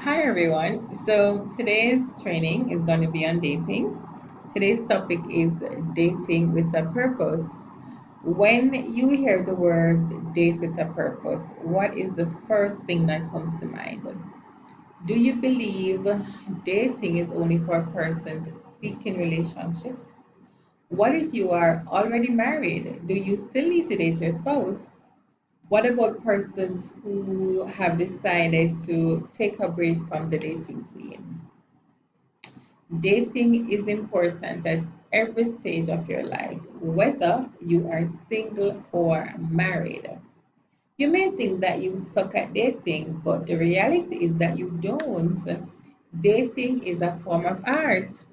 Hi everyone. So today's training is going to be on dating. Today's topic is dating with a purpose. When you hear the words date with a purpose, what is the first thing that comes to mind? Do you believe dating is only for persons seeking relationships? What if you are already married? Do you still need to date your spouse? What about persons who have decided to take a break from the dating scene? Dating is important at every stage of your life, whether you are single or married. You may think that you suck at dating, but the reality is that you don't. Dating is a form of art.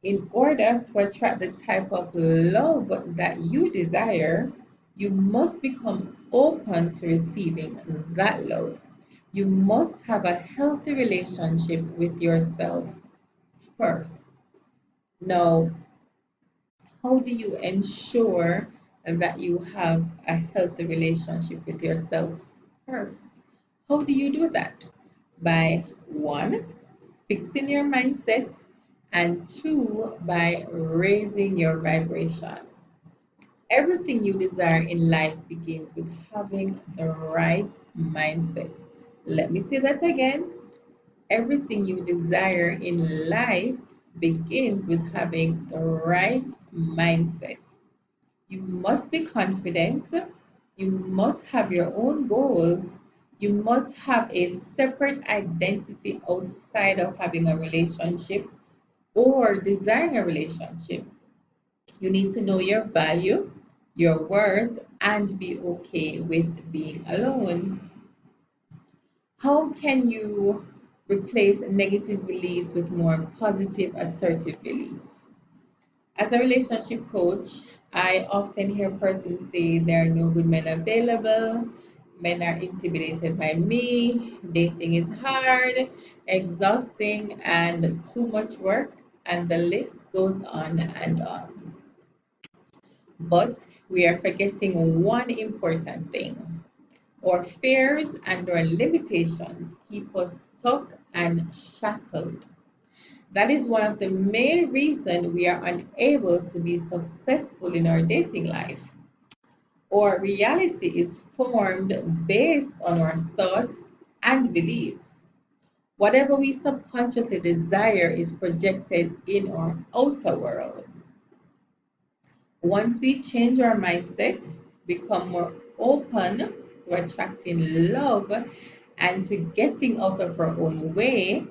In order to attract the type of love that you desire, you must become open to receiving that love. You must have a healthy relationship with yourself first. Now, how do you ensure that you have a healthy relationship with yourself first? How do you do that? By one, fixing your mindset, and two, by raising your vibration. Everything you desire in life begins with having the right mindset. Let me say that again. Everything you desire in life begins with having the right mindset. You must be confident. You must have your own goals. You must have a separate identity outside of having a relationship or desiring a relationship. You need to know your value, your worth, and be okay with being alone. How can you replace negative beliefs with more positive, assertive beliefs? As a relationship coach, I often hear persons say there are no good men available, men are intimidated by me, dating is hard, exhausting, and too much work, and the list goes on and on. But we are forgetting one important thing. Our fears and our limitations keep us stuck and shackled. That is one of the main reasons we are unable to be successful in our dating life. Our reality is formed based on our thoughts and beliefs. Whatever we subconsciously desire is projected in our outer world. Once we change our mindset, become more open to attracting love and to getting out of our own way,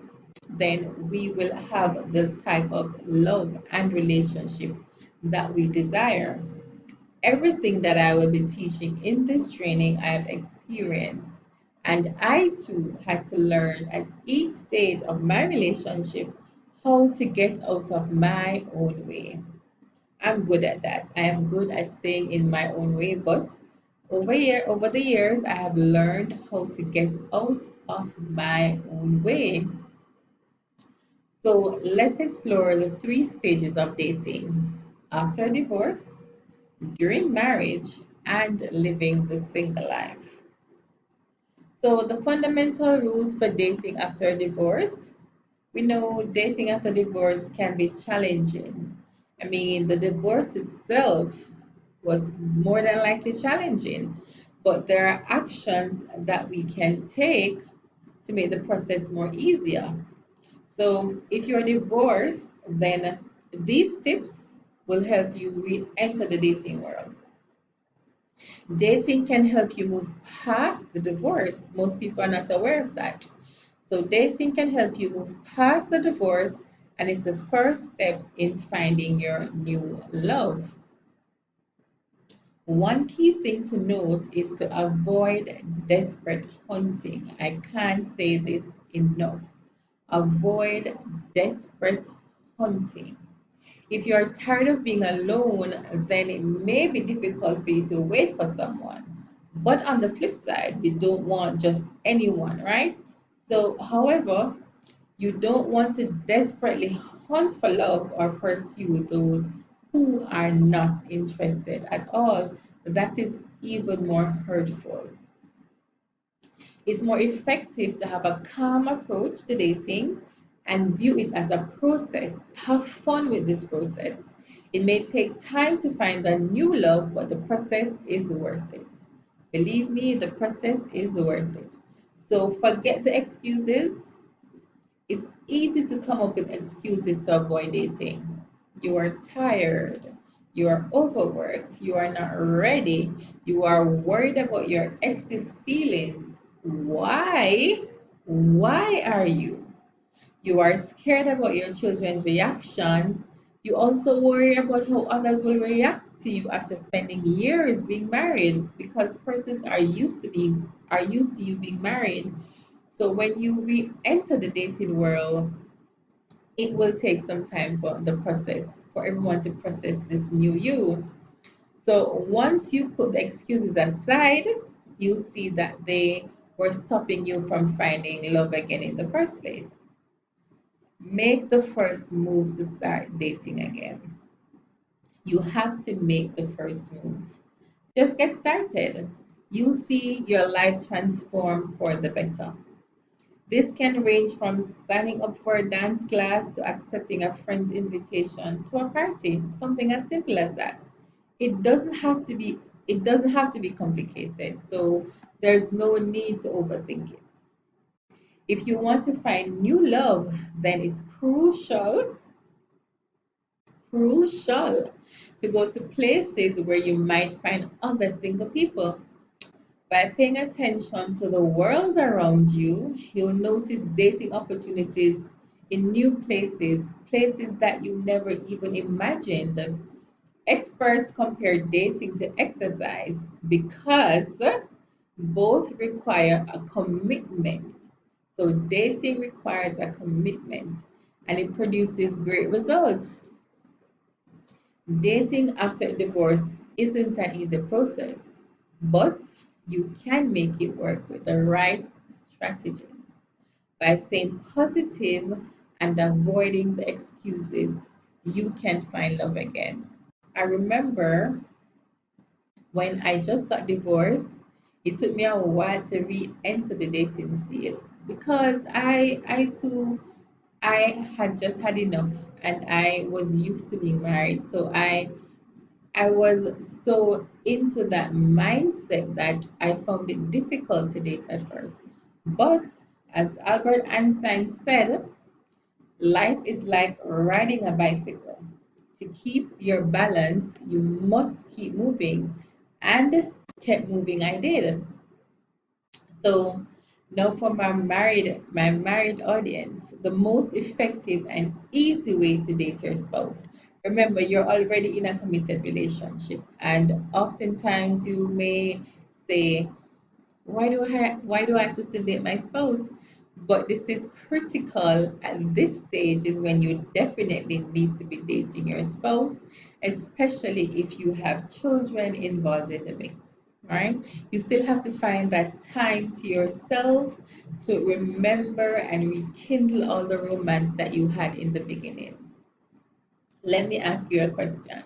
then we will have the type of love and relationship that we desire. Everything that I will be teaching in this training, I have experienced, and I too had to learn at each stage of my relationship how to get out of my own way. I'm good at that. I am good at staying in my own way, but over the years, I have learned how to get out of my own way. So let's explore the three stages of dating: after divorce, during marriage, and living the single life. So, the fundamental rules for dating after divorce: we know dating after divorce can be challenging. I mean, the divorce itself was more than likely challenging, but there are actions that we can take to make the process more easier. So, if you're divorced, then these tips will help you re-enter the dating world. Dating can help you move past the divorce. Most people are not aware of that. So, dating can help you move past the divorce, and it's the first step in finding your new love. One key thing to note is to avoid desperate hunting. I can't say this enough. Avoid desperate hunting. If you're tired of being alone, then it may be difficult for you to wait for someone. But on the flip side, you don't want just anyone, right? So, however, you don't want to desperately hunt for love or pursue those who are not interested at all. That is even more hurtful. It's more effective to have a calm approach to dating and view it as a process. Have fun with this process. It may take time to find a new love, but the process is worth it. Believe me, the process is worth it. So forget the excuses. It's easy to come up with excuses to avoid dating. You are tired. You are overworked. You are not ready. You are worried about your ex's feelings. Why? Why are you? You are scared about your children's reactions. You also worry about how others will react to you after spending years being married because persons are used to you being married. So when you re-enter the dating world, it will take some time for everyone to process this new you. So once you put the excuses aside, you'll see that they were stopping you from finding love again in the first place. Make the first move to start dating again. You have to make the first move. Just get started. You'll see your life transform for the better. This can range from signing up for a dance class to accepting a friend's invitation to a party, something as simple as that. It doesn't have to be complicated. So there's no need to overthink it. If you want to find new love, then it's crucial to go to places where you might find other single people. By paying attention to the world around you, you'll notice dating opportunities in new places, places that you never even imagined. Experts compare dating to exercise because both require a commitment. So, dating requires a commitment and it produces great results. Dating after a divorce isn't an easy process, but you can make it work with the right strategies. By staying positive and avoiding the excuses, you can find love again. I remember when I just got divorced, it took me a while to re-enter the dating scene because I too I had just had enough and I was used to being married. So I was so into that mindset that I found it difficult to date at first. But as Albert Einstein said, life is like riding a bicycle. To keep your balance, you must keep moving. And kept moving, I did. So now for my married audience, the most effective and easy way to date your spouse. Remember, you're already in a committed relationship, and oftentimes you may say, why do I have to still date my spouse? But this is critical at this stage is when you definitely need to be dating your spouse, especially if you have children involved in the mix, right? You still have to find that time to yourself to remember and rekindle all the romance that you had in the beginning. Let me ask you a question.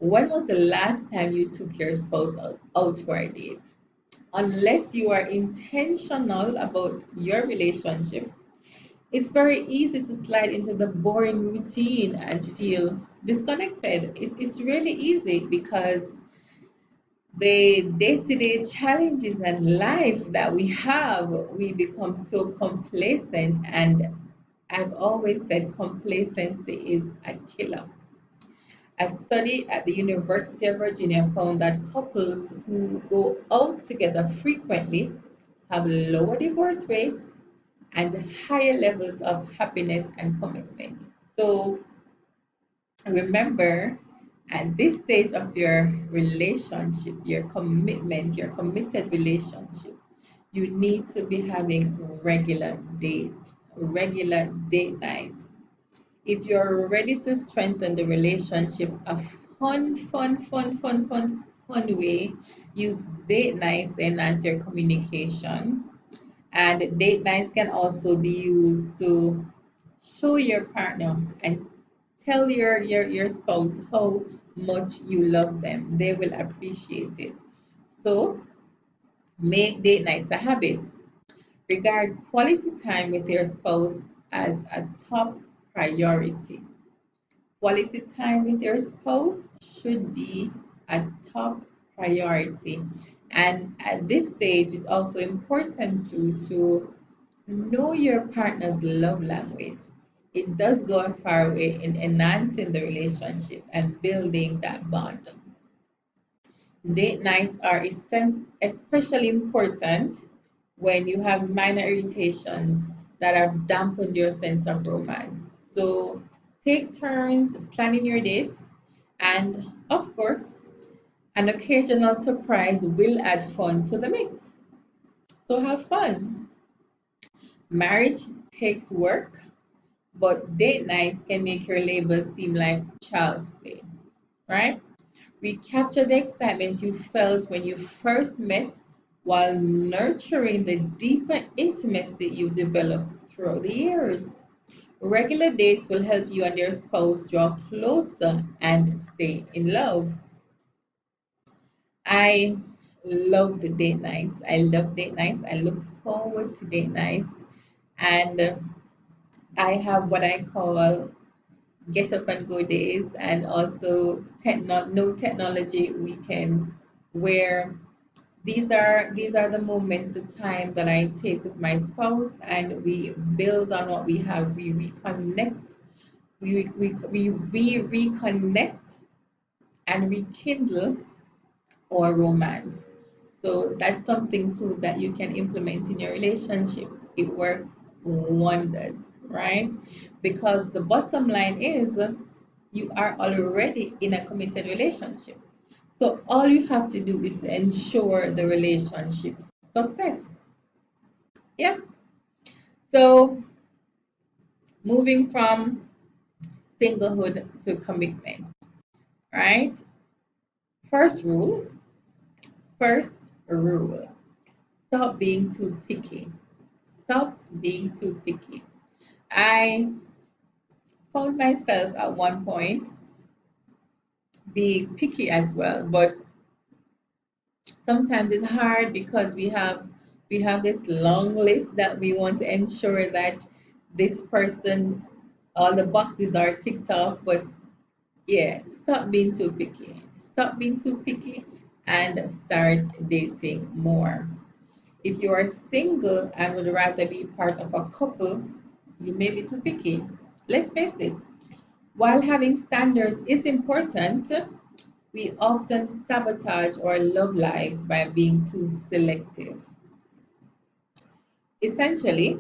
When was the last time you took your spouse out for a date? Unless you are intentional about your relationship, it's very easy to slide into the boring routine and feel disconnected. It's really easy because the day-to-day challenges and life that we have, we become so complacent. And I've always said complacency is a killer. A study at the University of Virginia found that couples who go out together frequently have lower divorce rates and higher levels of happiness and commitment. So remember, at this stage of your relationship, your committed relationship, you need to be having regular date nights. If you're ready to strengthen the relationship, a fun way, use date nights to enhance your communication. And date nights can also be used to show your partner and tell your spouse how much you love them. They will appreciate it. So make date nights a habit. Regard quality time with your spouse as a top priority. Quality time with your spouse should be a top priority. And at this stage, it's also important to know your partner's love language. It does go a far way in enhancing the relationship and building that bond. Date nights are especially important when you have minor irritations that have dampened your sense of romance. So take turns planning your dates, and of course, an occasional surprise will add fun to the mix. So have fun. Marriage takes work, but date nights can make your labors seem like child's play, right? Recapture the excitement you felt when you first met while nurturing the deeper intimacy you developed throughout the years. Regular dates will help you and your spouse draw closer and stay in love. I love the date nights. I love date nights. I look forward to date nights. And I have what I call get up and go days and also no technology weekends where these are the moments of time that I take with my spouse and we build on what we have. We reconnect, we reconnect and rekindle our romance. So that's something too that you can implement in your relationship. It works wonders, right? Because the bottom line is you are already in a committed relationship. So all you have to do is to ensure the relationship's success. Yeah. So moving from singlehood to commitment, right? First rule, first rule. Stop being too picky. Stop being too picky. I found myself at one point being picky as well, but sometimes it's hard because we have this long list that we want to ensure that this person all the boxes are ticked off. But yeah, stop being too picky. Stop being too picky and start dating more. If you are single and would rather be part of a couple, you may be too picky. Let's face it, while having standards is important, we often sabotage our love lives by being too selective. Essentially,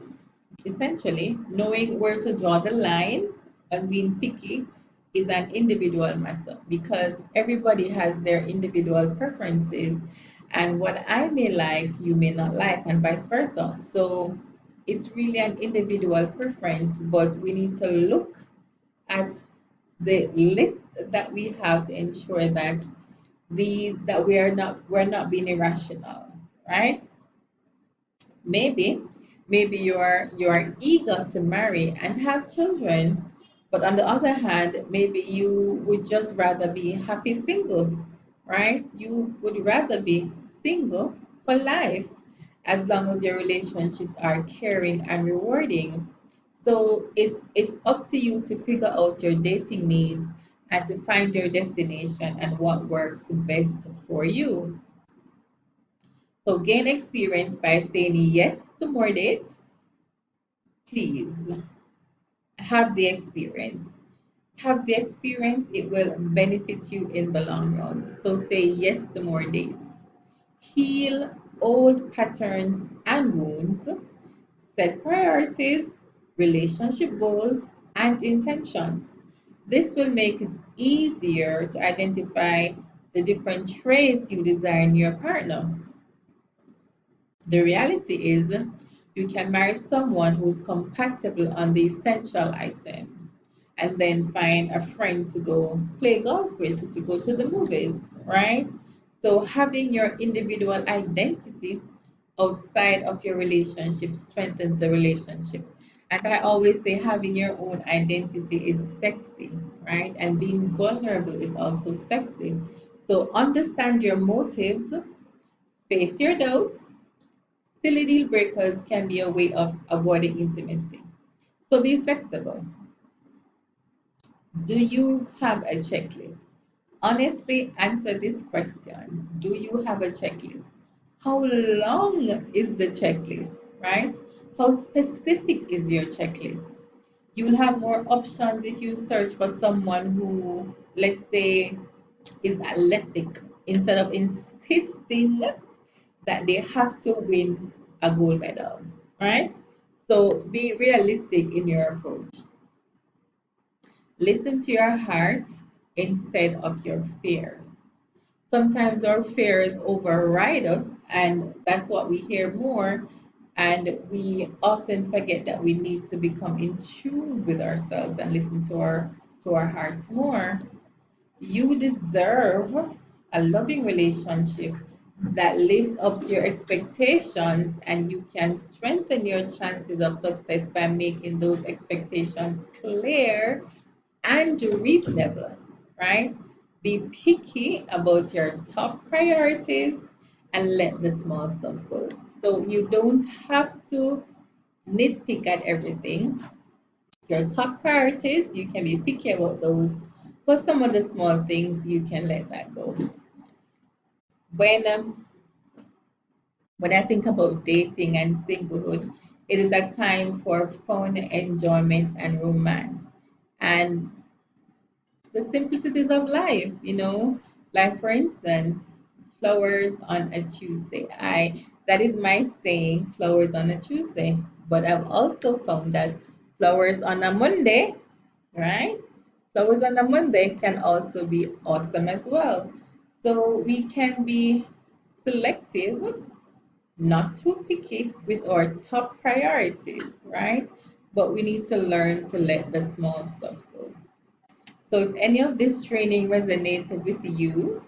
essentially, knowing where to draw the line on being picky is an individual matter because everybody has their individual preferences, and what I may like, you may not like, and vice versa. So it's really an individual preference, but we need to look at the list that we have to ensure that we're not being irrational, right? Maybe you're eager to marry and have children, but on the other hand, maybe you would just rather be happy single, right? You would rather be single for life as long as your relationships are caring and rewarding. So it's up to you to figure out your dating needs and to find your destination and what works the best for you. So gain experience by saying yes to more dates. Please have the experience. Have the experience, it will benefit you in the long run. So say yes to more dates. Heal old patterns and wounds. Set priorities, relationship goals, and intentions. This will make it easier to identify the different traits you desire in your partner. The reality is, you can marry someone who's compatible on the essential items and then find a friend to go play golf with, to go to the movies, right? So, having your individual identity outside of your relationship strengthens the relationship. And I always say, having your own identity is sexy, right? And being vulnerable is also sexy. So, understand your motives, face your doubts, Silly deal breakers can be a way of avoiding intimacy. So be flexible. Do you have a checklist? Honestly, answer this question. Do you have a checklist? How long is the checklist, right? How specific is your checklist? You'll have more options if you search for someone who, let's say, is athletic instead of insisting that they have to win a gold medal, right? So be realistic in your approach. Listen to your heart instead of your fears. Sometimes our fears override us, and that's what we hear more. And we often forget that we need to become in tune with ourselves and listen to our hearts more. You deserve a loving relationship that lives up to your expectations, and you can strengthen your chances of success by making those expectations clear and reasonable, right? Be picky about your top priorities and let the small stuff go. So you don't have to nitpick at everything. Your top priorities, you can be picky about those. For some of the small things, you can let that go. When um, when I think about dating and singlehood, it is a time for fun, enjoyment, and romance. And the simplicities of life, like for instance, flowers on a Tuesday. I That is my saying, flowers on a Tuesday. But I've also found that flowers on a Monday, right? Flowers on a Monday can also be awesome as well. So we can be selective, not too picky with our top priorities, right? But we need to learn to let the small stuff go. So if any of this training resonated with you,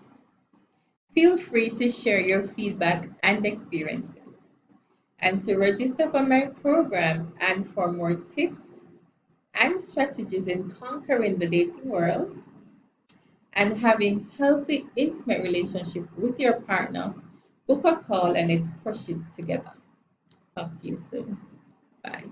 feel free to share your feedback and experiences. And to register for my program and for more tips and strategies in conquering the dating world and having healthy, intimate relationship with your partner, book a call and let's crush it together. Talk to you soon. Bye.